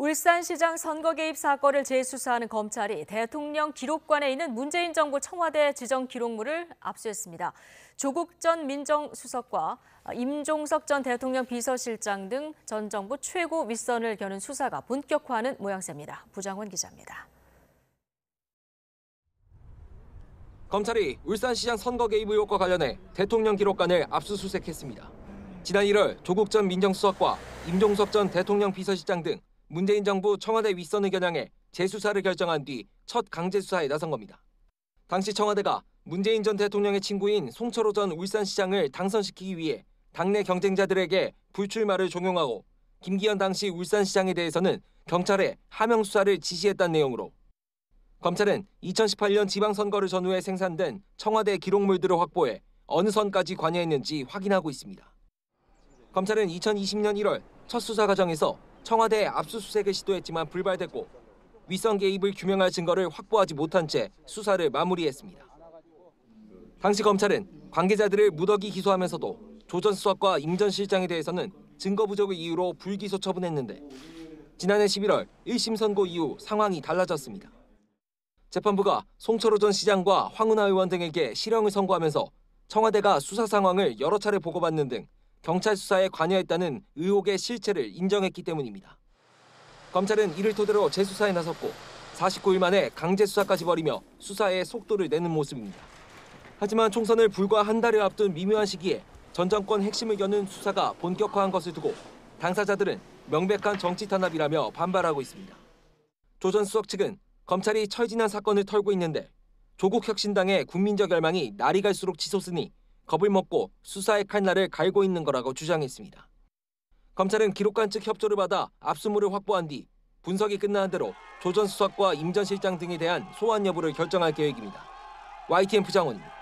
울산시장 선거 개입 사건을 재수사하는 검찰이 대통령 기록관에 있는 문재인 정부 청와대 지정 기록물을 압수했습니다. 조국 전 민정수석과 임종석 전 대통령 비서실장 등 전 정부 최고 윗선을 겨눈 수사가 본격화하는 모양새입니다. 부장원 기자입니다. 검찰이 울산시장 선거 개입 의혹과 관련해 대통령 기록관을 압수수색했습니다. 지난 1월 조국 전 민정수석과 임종석 전 대통령 비서실장 등 문재인 정부 청와대 윗선을 겨냥해 재수사를 결정한 뒤 첫 강제 수사에 나선 겁니다. 당시 청와대가 문재인 전 대통령의 친구인 송철호 전 울산시장을 당선시키기 위해 당내 경쟁자들에게 불출마를 종용하고 김기현 당시 울산시장에 대해서는 경찰에 하명 수사를 지시했다는 내용으로 검찰은 2018년 지방선거를 전후해 생산된 청와대 기록물들을 확보해 어느 선까지 관여했는지 확인하고 있습니다. 검찰은 2020년 1월 첫 수사 과정에서 청와대에 압수수색을 시도했지만 불발됐고 윗선 개입을 규명할 증거를 확보하지 못한 채 수사를 마무리했습니다. 당시 검찰은 관계자들을 무더기 기소하면서도 조 전 수석과 임 전 실장에 대해서는 증거 부족을 이유로 불기소 처분했는데 지난해 11월 1심 선고 이후 상황이 달라졌습니다. 재판부가 송철호 전 시장과 황운하 의원 등에게 실형을 선고하면서 청와대가 수사 상황을 여러 차례 보고받는 등 경찰 수사에 관여했다는 의혹의 실체를 인정했기 때문입니다. 검찰은 이를 토대로 재수사에 나섰고 49일 만에 강제 수사까지 벌이며 수사에 속도를 내는 모습입니다. 하지만 총선을 불과 한 달을 앞둔 미묘한 시기에 전 정권 핵심을 여는 수사가 본격화한 것을 두고 당사자들은 명백한 정치 탄압이라며 반발하고 있습니다. 조 전 수석 측은 검찰이 철진한 사건을 털고 있는데 조국 혁신당의 국민적 열망이 날이 갈수록 치솟으니 겁을 먹고 수사의 칼날을 갈고 있는 거라고 주장했습니다. 검찰은 기록관 측 협조를 받아 압수물을 확보한 뒤 분석이 끝나는 대로 조 전 수석과 임 전 실장 등에 대한 소환 여부를 결정할 계획입니다. YTN 부장원입니다.